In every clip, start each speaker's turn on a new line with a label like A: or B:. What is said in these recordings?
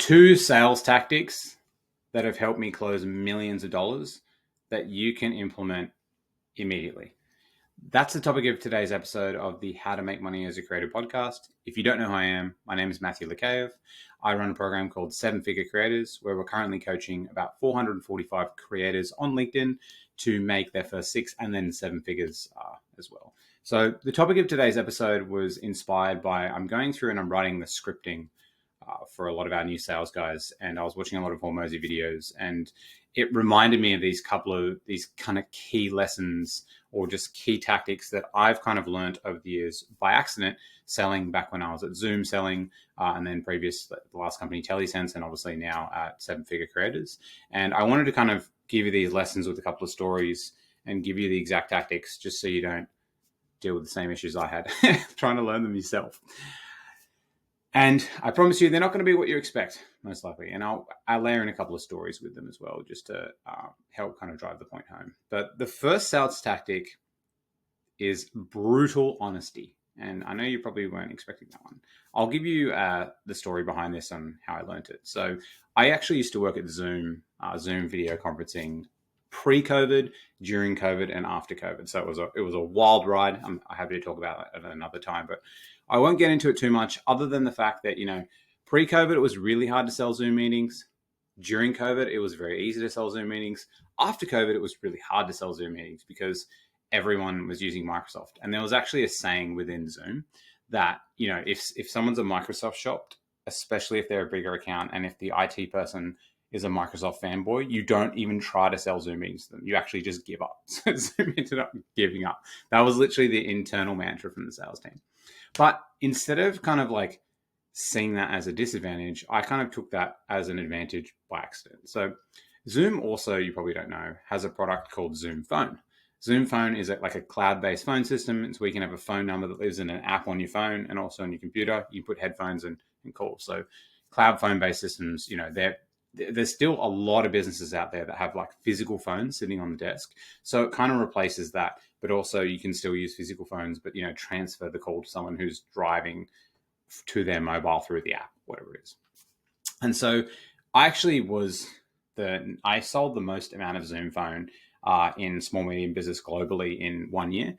A: 2 sales tactics that have helped me close millions of dollars that you can implement immediately. That's the topic of today's episode of the How to Make Money as a Creator podcast. If you don't know who I am, my name is Matthew Lakajev. I run a program called 7-Figure Creators, where we're currently coaching about 445 creators on LinkedIn to make their first 6 and then 7 figures as well. So the topic of today's episode was inspired by, I'm going through and I'm writing the scripting for a lot of our new sales guys. And I was watching a lot of Hormozy videos, and it reminded me of these kind of key lessons or just key tactics that I've kind of learned over the years by accident selling back when I was at Zoom selling, and then the last company, TeleSense, and obviously now at 7-Figure Creators. And I wanted to kind of give you these lessons with a couple of stories and give you the exact tactics just so you don't deal with the same issues I had trying to learn them yourself. And I promise you, they're not going to be what you expect, most likely. And I'll layer in a couple of stories with them as well, just to help kind of drive the point home. But the first sales tactic is brutal honesty. And I know you probably weren't expecting that one. I'll give you the story behind this and how I learned it. So I actually used to work at Zoom video conferencing pre-COVID, during COVID, and after COVID. So it was a wild ride. I'm happy to talk about it at another time, but I won't get into it too much, other than the fact that, pre-COVID, it was really hard to sell Zoom meetings. During COVID, it was very easy to sell Zoom meetings. After COVID, it was really hard to sell Zoom meetings because everyone was using Microsoft. And there was actually a saying within Zoom that, if someone's a Microsoft shop, especially if they're a bigger account, and if the IT person is a Microsoft fanboy, you don't even try to sell Zoom meetings to them. You actually just give up. So Zoom ended up giving up. That was literally the internal mantra from the sales team. But instead of kind of like seeing that as a disadvantage, I kind of took that as an advantage by accident. So Zoom also, you probably don't know, has a product called Zoom Phone. Zoom Phone is like a cloud-based phone system. So we can have a phone number that lives in an app on your phone and also on your computer. You put headphones and call. So cloud phone-based systems, there's still a lot of businesses out there that have like physical phones sitting on the desk. So it kind of replaces that, but also you can still use physical phones, but, transfer the call to someone who's driving to their mobile through the app, whatever it is. And so I actually I sold the most amount of Zoom Phone in small, medium business globally in 1 year.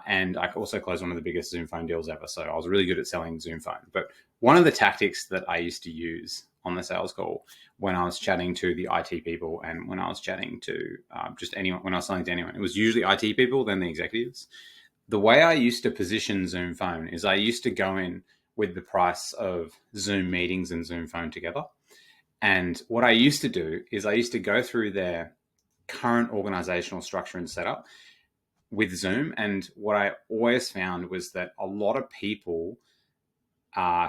A: And I also closed one of the biggest Zoom Phone deals ever. So I was really good at selling Zoom Phone. But one of the tactics that I used to use on the sales call when I was chatting to the IT people and when I was chatting to just anyone, when I was selling to anyone, it was usually IT people, then the executives. The way I used to position Zoom Phone is I used to go in with the price of Zoom meetings and Zoom Phone together. And what I used to do is I used to go through their current organizational structure and setup with Zoom. And what I always found was that a lot of people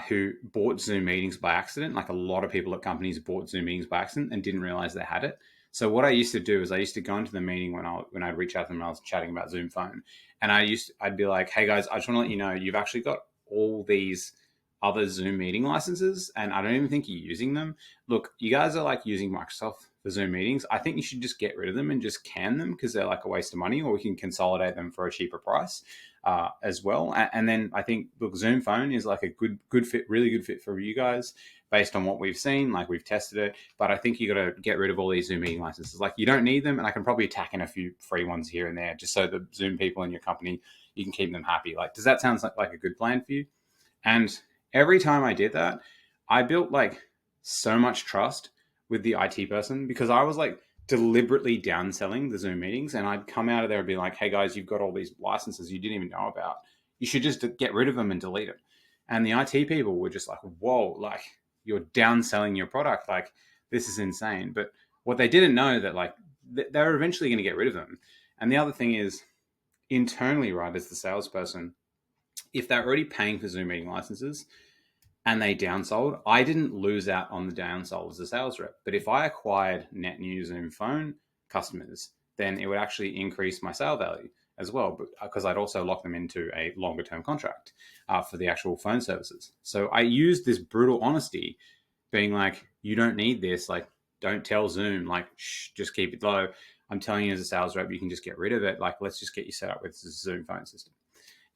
A: who bought Zoom meetings by accident, like a lot of people at companies bought Zoom meetings by accident and didn't realize they had it. So what I used to do is I used to go into the meeting when I'd reach out to them and I was chatting about Zoom Phone. And I'd be like, hey guys, I just want to let you know, you've actually got all these other Zoom meeting licenses and I don't even think you're using them. Look, you guys are like using Microsoft for Zoom meetings. I think you should just get rid of them and just can them because they're like a waste of money, or we can consolidate them for a cheaper price as well. And then I think, look, Zoom Phone is like a good fit, really good fit for you guys based on what we've seen, like we've tested it. But I think you got to get rid of all these Zoom meeting licenses. Like you don't need them. And I can probably tack in a few free ones here and there just so the Zoom people in your company, you can keep them happy. Like, does that sound like a good plan for you? And every time I did that, I built like so much trust with the IT person because I was like deliberately downselling the Zoom meetings, and I'd come out of there and be like, hey guys, you've got all these licenses you didn't even know about. You should just get rid of them and delete them. And the IT people were just like, whoa, like you're downselling your product. Like this is insane. But what they didn't know that like they're eventually going to get rid of them. And the other thing is internally, right, as the salesperson, if they're already paying for Zoom meeting licenses and they downsold, I didn't lose out on the downsold as a sales rep. But if I acquired net new Zoom Phone customers, then it would actually increase my sale value as well, because I'd also lock them into a longer term contract for the actual phone services. So I used this brutal honesty, being like, you don't need this. Like, don't tell Zoom, like, shh, just keep it low. I'm telling you as a sales rep, you can just get rid of it. Like, let's just get you set up with the Zoom Phone system.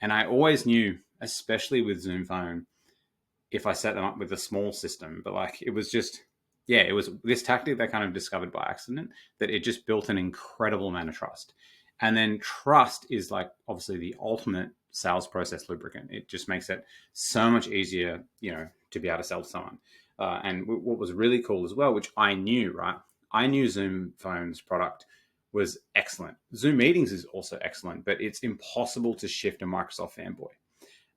A: And I always knew, especially with Zoom Phone, if I set them up with a small system. But like, it was just, yeah, it was this tactic they kind of discovered by accident, that it just built an incredible amount of trust. And then trust is like obviously the ultimate sales process lubricant. It just makes it so much easier, to be able to sell to someone. And what was really cool as well, which I knew, right? I knew Zoom Phone's product was excellent. Zoom Meetings is also excellent, but it's impossible to shift a Microsoft fanboy.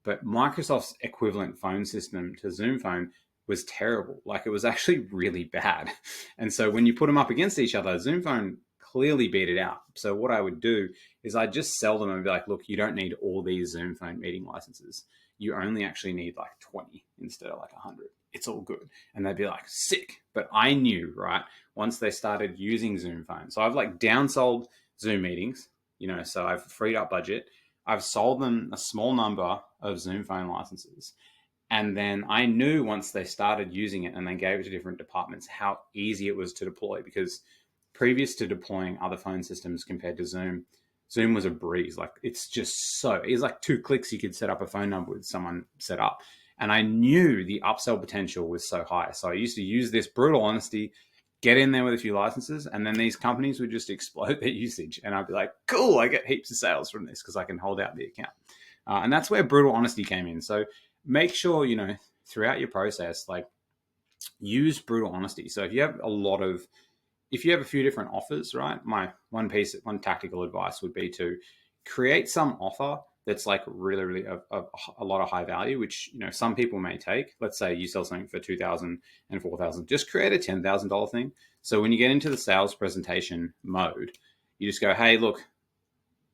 A: But Microsoft's equivalent phone system to Zoom Phone was terrible. Like, it was actually really bad. And so when you put them up against each other, Zoom Phone clearly beat it out. So what I would do is I'd just sell them and be like, look, you don't need all these Zoom Phone meeting licenses. You only actually need like 20 instead of like 100. It's all good. And they'd be like, sick. But I knew, right, once they started using Zoom Phone. So I've like downsold Zoom Meetings, so I've freed up budget. I've sold them a small number of Zoom Phone licenses. And then I knew once they started using it and they gave it to different departments, how easy it was to deploy, because previous to deploying other phone systems compared to Zoom, Zoom was a breeze. Like, it's like 2 clicks. You could set up a phone number with someone set up. And I knew the upsell potential was so high. So I used to use this brutal honesty, get in there with a few licenses, and then these companies would just explode their usage. And I'd be like, cool, I get heaps of sales from this because I can hold out the account. And that's where brutal honesty came in. So make sure, throughout your process, like, use brutal honesty. So if you have a few different offers, right? My one tactical advice would be to create some offer that's like really, really a lot of high value, which, some people may take. Let's say you sell something for $2,000 and $4,000. Just create a $10,000 thing. So when you get into the sales presentation mode, you just go, hey, look,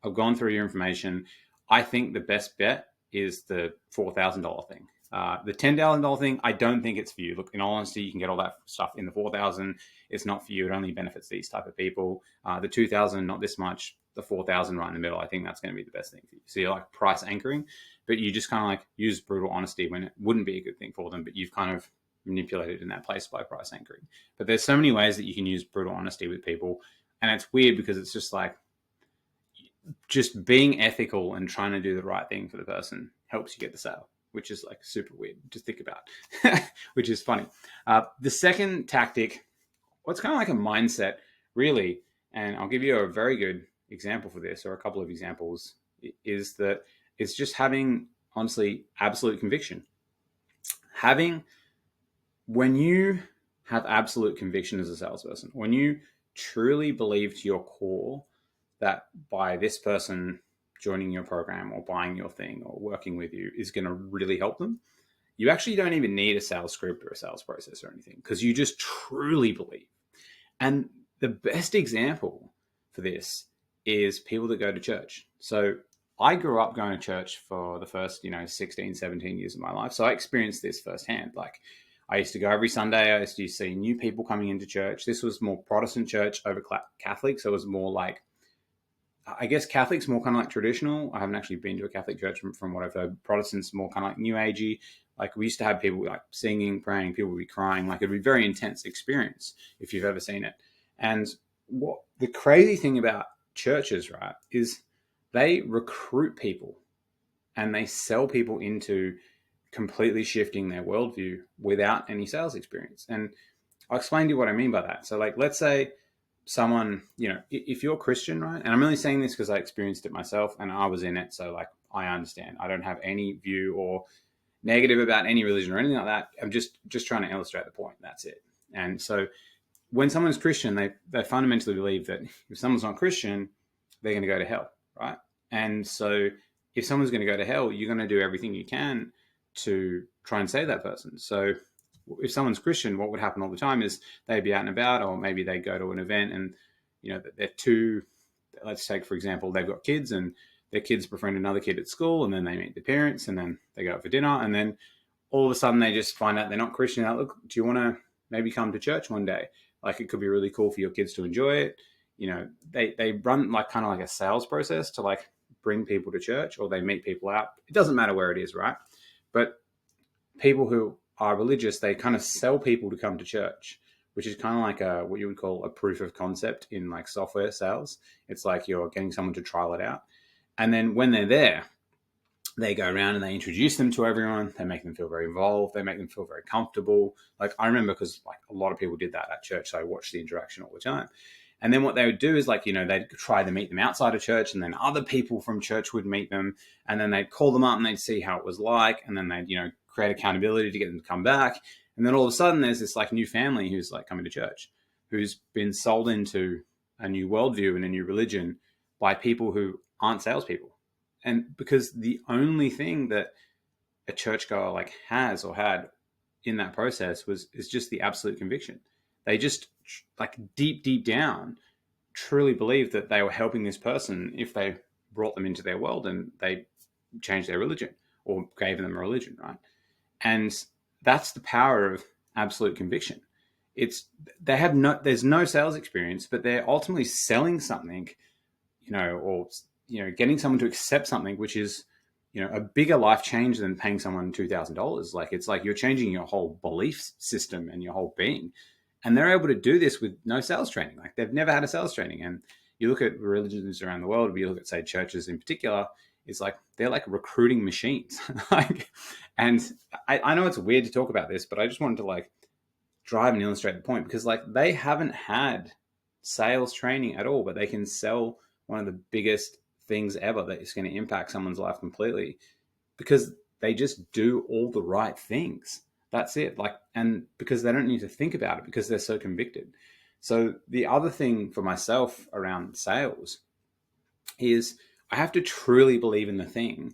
A: I've gone through your information. I think the best bet is the $4,000 thing. The $10,000 thing, I don't think it's for you. Look, in all honesty, you can get all that stuff in the $4,000. It's not for you. It only benefits these type of people. The $2,000, not this much. The $4,000 right in the middle, I think that's going to be the best thing for you. So you're like price anchoring, but you just kind of like use brutal honesty when it wouldn't be a good thing for them, but you've kind of manipulated in that place by price anchoring. But there's so many ways that you can use brutal honesty with people. And it's weird because it's just like, just being ethical and trying to do the right thing for the person helps you get the sale, which is like super weird to think about, which is funny. The second tactic, what's kind of like a mindset, really, and I'll give you a very good example for this, or a couple of examples, is that it's just having, honestly, absolute conviction. When you have absolute conviction as a salesperson, when you truly believe to your core that by this person joining your program or buying your thing or working with you is going to really help them, you actually don't even need a sales script or a sales process or anything, because you just truly believe. And the best example for this is people that go to church. So I grew up going to church for the first, 16, 17 years of my life. So I experienced this firsthand. Like, I used to go every Sunday. I used to see new people coming into church. This was more Protestant church over Catholic. So it was more like, I guess Catholic's more kind of like traditional. I haven't actually been to a Catholic church from what I've heard. Protestants more kind of like new agey. Like, we used to have people like singing, praying, people would be crying. Like, it'd be a very intense experience if you've ever seen it. And what the crazy thing about churches, right, is they recruit people and they sell people into completely shifting their worldview without any sales experience. And I'll explain to you what I mean by that. So, like, let's say someone, if you're Christian, right, and I'm only saying this because I experienced it myself and I was in it, so like, I understand. I don't have any view or negative about any religion or anything like that. I'm just trying to illustrate the point. That's it. And so when someone's Christian, they fundamentally believe that if someone's not Christian, they're going to go to hell, right? And so if someone's going to go to hell, you're going to do everything you can to try and save that person. So if someone's Christian, what would happen all the time is they'd be out and about, or maybe they go to an event and, they're two, let's take, for example, they've got kids and their kids befriend another kid at school, and then they meet their parents, and then they go out for dinner, and then all of a sudden they just find out they're not Christian. Look, do you want to maybe come to church one day? Like, it could be really cool for your kids to enjoy it. They run like kind of like a sales process to like bring people to church, or they meet people out. It doesn't matter where it is, right? But people who are religious, they kind of sell people to come to church, which is kind of like what you would call a proof of concept in like software sales. It's like you're getting someone to trial it out. And then when they're there, they go around and they introduce them to everyone. They make them feel very involved. They make them feel very comfortable. Like I remember, because like a lot of people did that at church, so I watched the interaction all the time. And then what they would do is like, they'd try to meet them outside of church, and then other people from church would meet them, and then they'd call them up and they'd see how it was like, and then they'd, create accountability to get them to come back. And then all of a sudden there's this like new family who's like coming to church, who's been sold into a new worldview and a new religion by people who aren't salespeople. And because the only thing that a churchgoer like has or had in that process is just the absolute conviction. They just like deep down truly believed that they were helping this person if they brought them into their world and they changed their religion or gave them a religion, right? And that's the power of absolute conviction. There's no sales experience, but they're ultimately selling something, or getting someone to accept something, which is, a bigger life change than paying someone $2,000. Like it's like you're changing your whole belief system and your whole being. And they're able to do this with no sales training. Like they've never had a sales training. And you look at religions around the world, you look at, say, churches in particular, it's like they're like recruiting machines. And I know it's weird to talk about this, but I just wanted to like drive and illustrate the point, because like they haven't had sales training at all, but they can sell one of the biggest things ever that is going to impact someone's life completely, because they just do all the right things. That's it. Like, and because they don't need to think about it, because they're so convicted. So the other thing for myself around sales is I have to truly believe in the thing,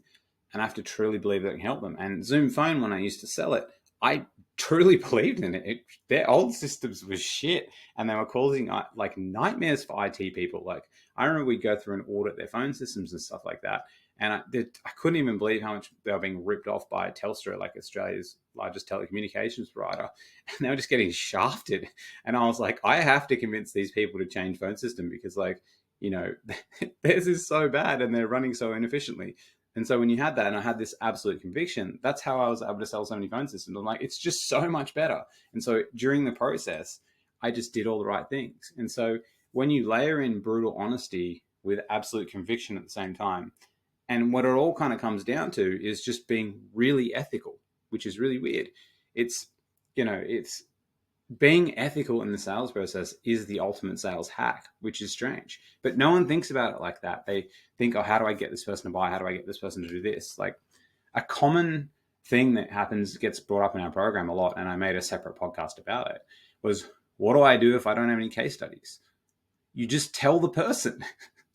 A: and I have to truly believe that it can help them. And Zoom Phone, when I used to sell it, I truly believed in it. Their old systems was shit, and they were causing like nightmares for IT people. Like I remember we'd go through and audit their phone systems and stuff like that, and I couldn't even believe how much they were being ripped off by Telstra, like Australia's largest telecommunications provider, and they were just getting shafted. And I was like, I have to convince these people to change phone system, because like, theirs is so bad and they're running so inefficiently. And so when you had that, and I had this absolute conviction, that's how I was able to sell so many phone systems. I'm like, it's just so much better. And so during the process, I just did all the right things. And so when you layer in brutal honesty with absolute conviction at the same time, and what it all kind of comes down to is just being really ethical, which is really weird. It's being ethical in the sales process is the ultimate sales hack, which is strange. But no one thinks about it like that. They think, oh, how do I get this person to buy? How do I get this person to do this? Like a common thing that happens, gets brought up in our program a lot, and I made a separate podcast about it, was what do I do if I don't have any case studies? You just tell the person,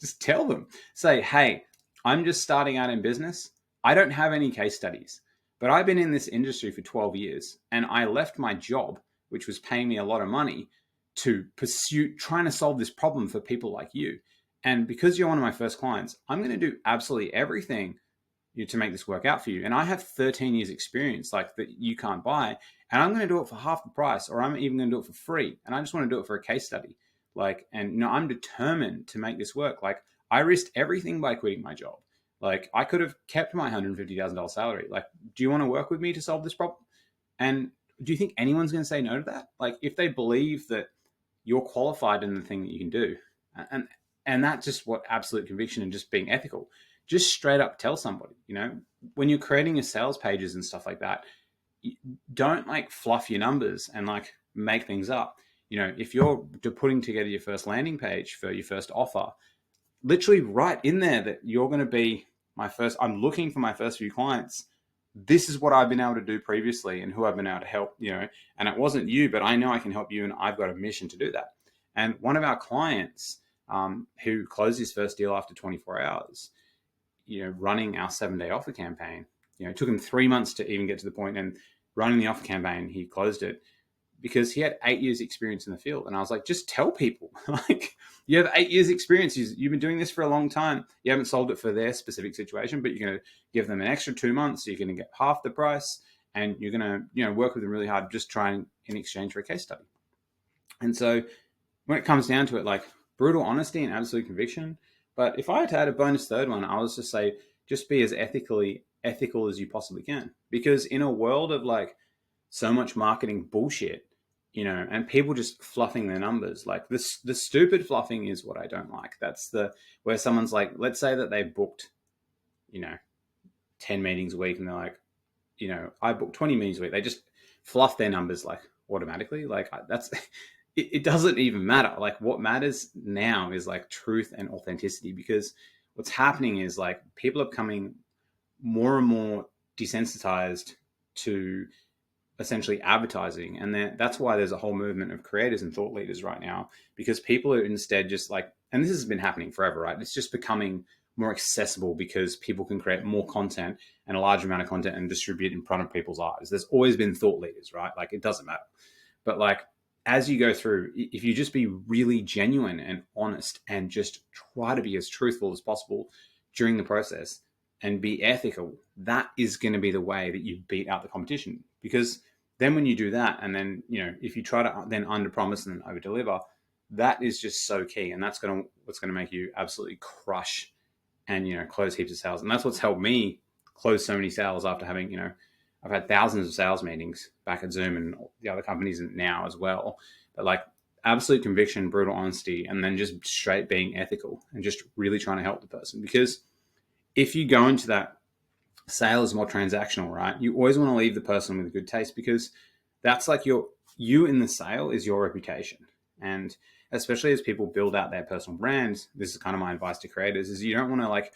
A: just tell them, say, hey, I'm just starting out in business. I don't have any case studies, but I've been in this industry for 12 years and I left my job, which was paying me a lot of money, to pursue trying to solve this problem for people like you. And because you're one of my first clients, I'm going to do absolutely everything to make this work out for you. And I have 13 years experience like that you can't buy. And I'm going to do it for half the price, or I'm even going to do it for free. And I just want to do it for a case study. Like, and I'm determined to make this work. Like I risked everything by quitting my job. Like I could have kept my $150,000 salary. Like, do you want to work with me to solve this problem? And do you think anyone's going to say no to that? Like if they believe that you're qualified in the thing that you can do, and that's just what absolute conviction and just being ethical, just straight up tell somebody, when you're creating your sales pages and stuff like that, don't like fluff your numbers and like make things up. If you're putting together your first landing page for your first offer, literally write in there that you're going to be I'm looking for my first few clients. This is what I've been able to do previously and who I've been able to help, and it wasn't you, but I know I can help you and I've got a mission to do that. And one of our clients who closed his first deal after 24 hours, running our 7-day offer campaign, it took him 3 months to even get to the point, and running the offer campaign, he closed it because he had 8 years experience in the field. And I was like, just tell people, like, you have 8 years experience. You've been doing this for a long time. You haven't solved it for their specific situation, but you're going to give them an extra 2 months. So you're going to get half the price, and you're going to, work with them really hard, just trying in exchange for a case study. And so when it comes down to it, like brutal honesty and absolute conviction. But if I had to add a bonus third one, I was just say, just be as ethical as you possibly can. Because in a world of like so much marketing bullshit, and people just fluffing their numbers, like the stupid fluffing is what I don't like. That's where someone's like, let's say that they booked, 10 meetings a week and they're like, I book 20 meetings a week. They just fluff their numbers like automatically. Like that's, it doesn't even matter. Like what matters now is like truth and authenticity, because what's happening is like people are becoming more and more desensitized to essentially advertising. And that's why there's a whole movement of creators and thought leaders right now, because people are instead just like, and this has been happening forever, right? It's just becoming more accessible because people can create more content and a large amount of content and distribute in front of people's eyes. There's always been thought leaders, right? Like it doesn't matter. But like, as you go through, if you just be really genuine and honest and just try to be as truthful as possible during the process and be ethical, that is going to be the way that you beat out the competition. Because then when you do that, and then, if you try to then under promise and over deliver, that is just so key. And that's what's going to make you absolutely crush and, close heaps of sales. And that's what's helped me close so many sales after having, I've had thousands of sales meetings back at Zoom and the other companies now as well. But like absolute conviction, brutal honesty, and then just straight being ethical and just really trying to help the person. Because if you go into that sale is more transactional, right? You always want to leave the person with a good taste, because that's like you in the sale is your reputation. And especially as people build out their personal brands, this is kind of my advice to creators, is you don't want to like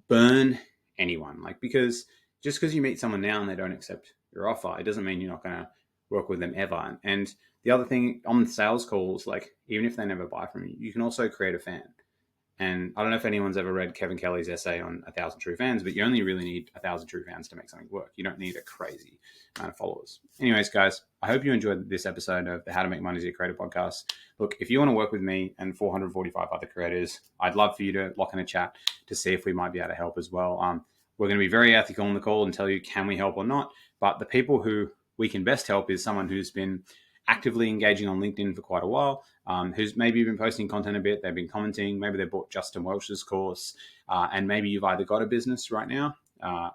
A: burn anyone. Like, because just because you meet someone now and they don't accept your offer, it doesn't mean you're not going to work with them ever. And the other thing on the sales calls, like even if they never buy from you, you can also create a fan. And I don't know if anyone's ever read Kevin Kelly's essay on 1,000 True Fans, but you only really need 1,000 true fans to make something work. You don't need a crazy amount of followers. Anyways, guys, I hope you enjoyed this episode of the How to Make Money as a Creator podcast. Look, if you want to work with me and 445 other creators, I'd love for you to lock in a chat to see if we might be able to help as well. We're going to be very ethical on the call and tell you, can we help or not? But the people who we can best help is someone who's been actively engaging on LinkedIn for quite a while, who's maybe been posting content a bit, they've been commenting, maybe they bought Justin Welch's course, and maybe you've either got a business right now,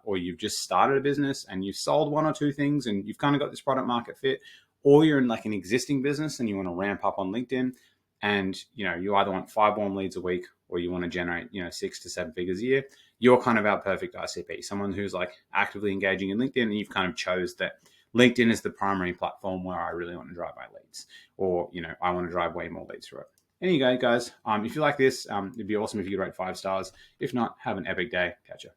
A: or you've just started a business and you've sold one or two things and you've kind of got this product market fit, or you're in like an existing business and you want to ramp up on LinkedIn, and you either want 5 warm leads a week or you want to generate 6 to 7 figures a year. You're kind of our perfect ICP, someone who's like actively engaging in LinkedIn, and you've kind of chose that LinkedIn is the primary platform where I really want to drive my leads, or, I want to drive way more leads through it. Anyway, guys, if you like this, it'd be awesome if you could rate 5 stars. If not, have an epic day. Catch ya.